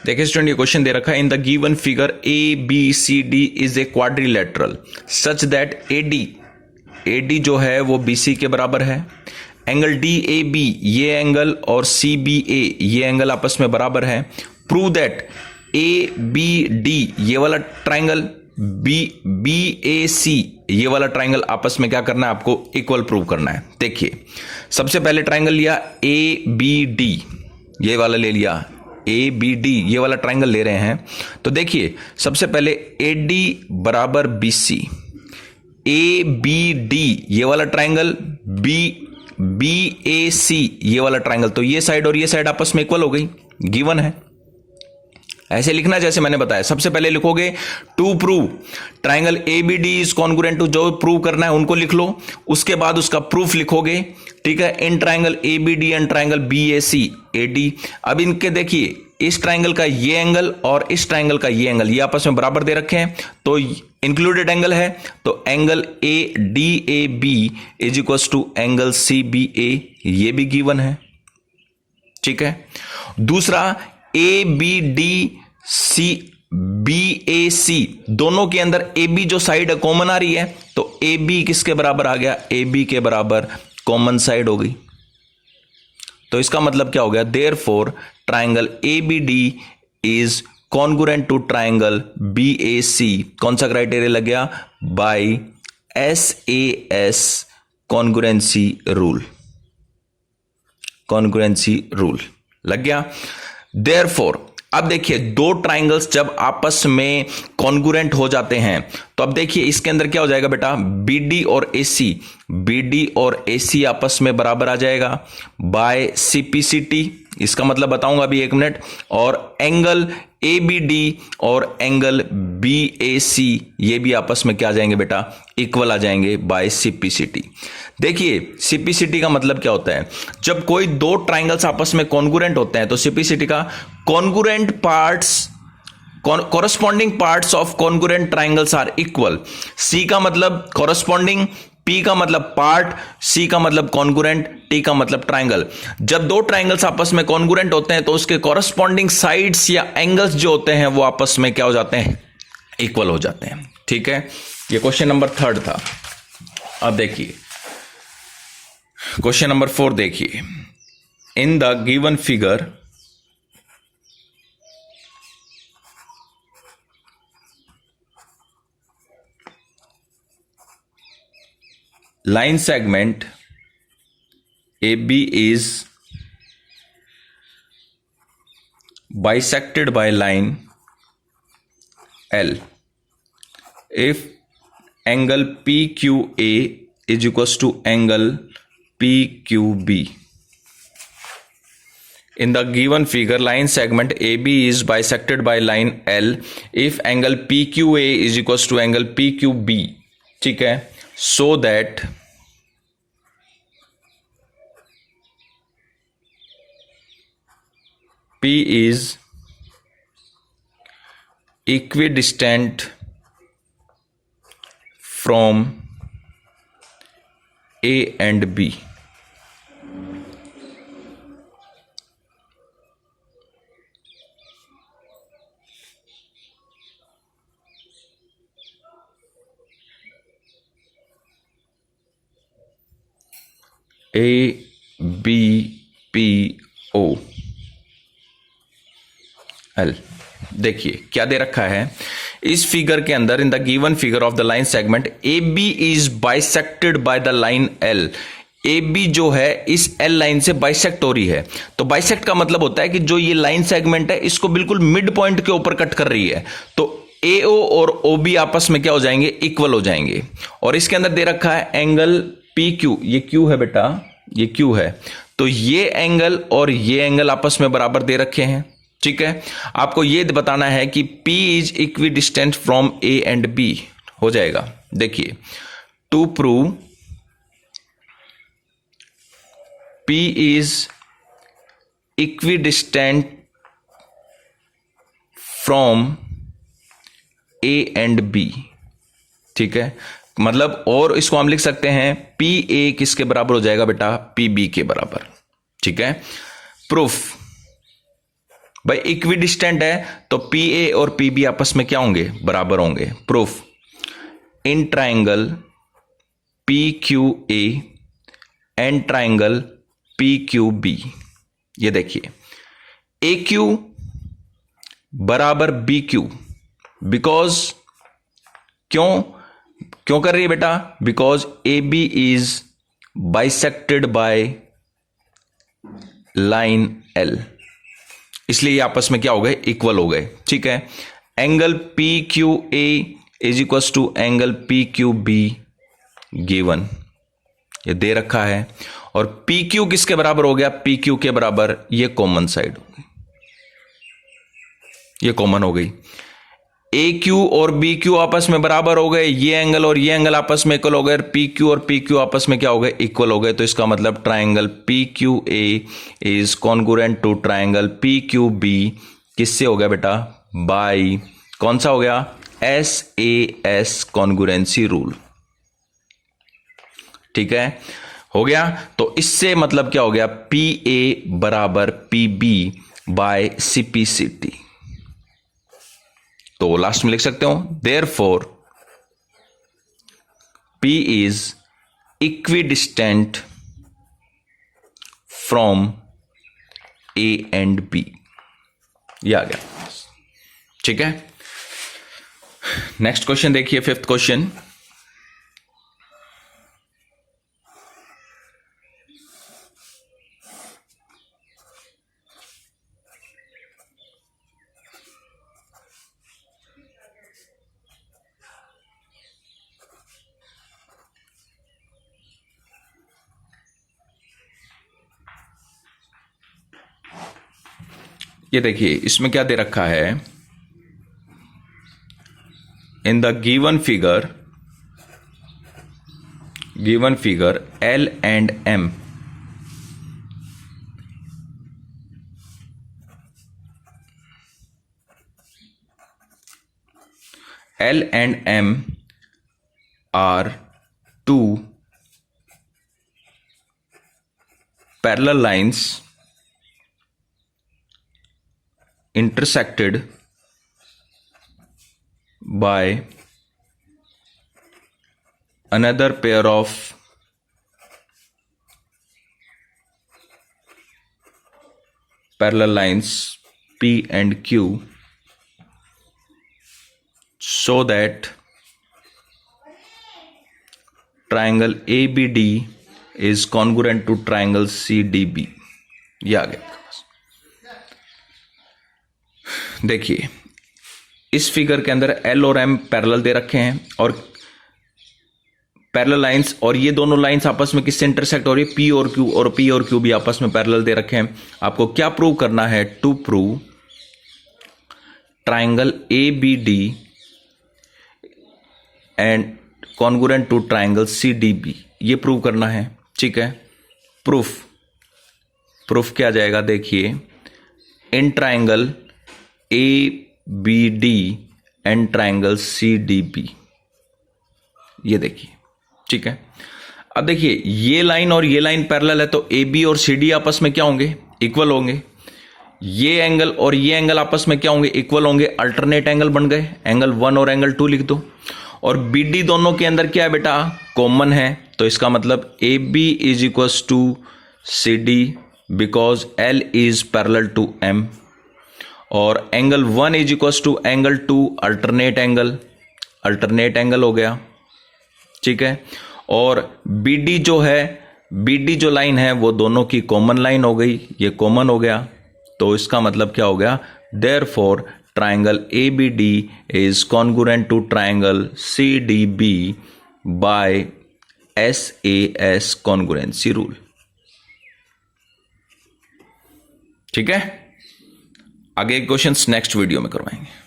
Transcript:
देखिए स्टूडेंट, ये क्वेश्चन दे रखा है in the given figure A B C D is a quadrilateral such that AD जो है वो बीसी के बराबर है, एंगल डी ए बी ये एंगल और सी बी ए ये एंगल आपस में बराबर है। Prove that A B D ये वाला ट्राइंगल बी ए सी ये वाला ट्राइंगल आपस में क्या करना है, आपको इक्वल प्रूव करना है। देखिए सबसे पहले ट्राइंगल लिया ए बी डी, ये वाला ले लिया ए बी डी ये वाला ट्राइंगल ले रहे हैं। तो देखिए सबसे पहले ए डी बराबर B C, A B D ये वाला ट्राइंगल बी ए सी ये वाला ट्राइंगल, तो ये साइड और ये साइड आपस में इक्वल हो गई, गिवन है। ऐसे लिखना जैसे मैंने बताया, सबसे पहले लिखोगे to prove triangle A B D is congruent to, जो प्रूव करना है उनको लिख लो, उसके बाद उसका प्रूफ लिखोगे। ठीक है, in triangle A B D and triangle B A C A D. अब इनके देखिए इस ट्राइंगल का ये एंगल और इस ट्राइंगल का ये एंगल ये आपस में बराबर दे रखे हैं, तो इंक्लूडेड एंगल है, तो angle A D A B is equal to angle C B A, ये भी गिवन है। ठीक है, दूसरा A B D C B A C दोनों के अंदर ए bी जो साइड है कॉमन आ रही है, तो ए बी किसके बराबर आ गया, ए बी के बराबर कॉमन साइड हो गई। तो इसका मतलब क्या हो गया, therefore triangle A B D is congruent to triangle B A C. कौन सा क्राइटेरिया लग गया, by SAS congruency rule, congruency rule लग गया। देयरफॉर अब देखिए दो ट्राइंगल्स जब आपस में कॉन्ग्रुएंट हो जाते हैं, तो अब देखिए इसके अंदर क्या हो जाएगा बेटा, BD और AC आपस में बराबर आ जाएगा बाय CPCT, इसका मतलब बताऊंगा अभी एक मिनट। और एंगल ABD और एंगल BAC ये भी आपस में क्या आ जाएंगे बेटा, इक्वल आ जाएंगे बाय CPCT। देखिए CPCT का मतलब क्या होता है, जब कोई दो ट्राइंगल्स आपस में कॉन्ग्रुएंट होते हैं तो CPCT का congruent parts, corresponding parts of congruent triangles are equal. C का मतलब कॉरस्पॉन्डिंग, P का मतलब पार्ट, C का मतलब कॉन्ग्रुएंट, T का मतलब ट्राइंगल। जब दो ट्राइंगल्स आपस में कॉन्ग्रुएंट होते हैं तो उसके कॉरस्पॉन्डिंग साइड्स या एंगल्स जो होते हैं वो आपस में क्या हो जाते हैं, इक्वल हो जाते हैं। ठीक है, ये क्वेश्चन नंबर 3 था। अब देखिए क्वेश्चन नंबर 4 देखिए, इन the given figure line segment AB is bisected by line L if angle PQA is equals to angle PQB. In the given figure, line segment AB is bisected by line L if angle PQA is equals to angle PQB. ठीक है, so that P is equidistant from A and B. ABPO L। देखिए क्या दे रखा है इस figure के अंदर, इन the given figure of the line segment AB is bisected by the line L। AB जो है इस L लाइन से बाइसेक्ट हो रही है, तो बाइसेक्ट का मतलब होता है कि जो ये लाइन सेगमेंट है इसको बिल्कुल मिड पॉइंट के ऊपर कट कर रही है, तो AO और OB आपस में क्या हो जाएंगे, इक्वल हो जाएंगे। और इसके अंदर दे रखा है एंगल PQ, ये Q है बेटा, ये Q है, तो ये एंगल और ये एंगल आपस में बराबर दे रखे हैं। ठीक है, आपको ये बताना है कि P is equidistant from A and B हो जाएगा। देखिए to prove P is equidistant from A and B। ठीक है, मतलब और इसको हम लिख सकते हैं PA किसके बराबर हो जाएगा बेटा, PB के बराबर। ठीक है, प्रूफ भाई इक्वी डिस्टेंट है तो पी ए और पी बी आपस में क्या होंगे, बराबर होंगे। Proof, in triangle P Q A and triangle P Q B, ये देखिए ए क्यू बराबर बी क्यू, बिकॉज क्यों कर रही है बेटा, because A B is bisected by line L, इसलिए ये आपस में क्या हो गए, इक्वल हो गए। ठीक है, angle P Q A is equal to angle P Q B given, ये दे रखा है। और पी क्यू किसके बराबर हो गया, पी क्यू के बराबर, ये कॉमन साइड हो गई, ये कॉमन हो गई। ए क्यू और बी क्यू आपस में बराबर हो गए, ये एंगल और ये एंगल आपस में इक्वल हो गए, पी क्यू और पी क्यू आपस में क्या हो गए, इक्वल हो गए। तो इसका मतलब triangle P Q A is congruent to triangle P Q B, किससे हो गया बेटा, बाय कौन सा हो गया, SAS कॉन्ग्रुएंसी रूल। ठीक है, हो गया। तो इससे मतलब क्या हो गया, पी ए बराबर पी बी बाय CP/CT। तो लास्ट में लिख सकते हो, therefore P is equidistant from A and B, ये आ गया। ठीक है, नेक्स्ट क्वेश्चन देखिए, 5th क्वेश्चन। ये देखिए इसमें क्या दे रखा है, in the given figure L and M L and M are two parallel lines intersected by another pair of parallel lines P and Q, so that triangle ABD is congruent to triangle CDB। ये आ गया। देखिए इस figure के अंदर L और M parallel दे रखे हैं और पैरेलल लाइंस, और ये दोनों लाइंस आपस में किससे इंटरसेक्ट हो रही है, P और Q, और P और Q भी आपस में पैरेलल दे रखे हैं। आपको क्या प्रूव करना है, to prove triangle ABD and congruent to triangle CDB, ये प्रूव करना है। ठीक है, प्रूफ क्या जाएगा, देखिए in triangle ABD and triangle CDB, ये देखिए। ठीक है, अब देखिए ये लाइन और ये लाइन पैरेलल है तो AB और CD आपस में क्या होंगे, इक्वल होंगे। ये एंगल और ये एंगल आपस में क्या होंगे, इक्वल होंगे, अल्टरनेट एंगल बन गए, एंगल 1 और एंगल 2 लिख दो। और BD दोनों के अंदर क्या है बेटा, कॉमन है, तो इसका मतलब AB is equal to CD because L is parallel to M, और angle 1 is equal to angle 2 alternate angle हो गया। ठीक है, और BD जो लाइन है वो दोनों की कॉमन लाइन हो गई, ये कॉमन हो गया। तो इसका मतलब क्या हो गया, therefore triangle ABD is congruent to triangle CDB by SAS congruency rule. ठीक है, आगे क्वेश्चंस नेक्स्ट वीडियो में करवाएंगे।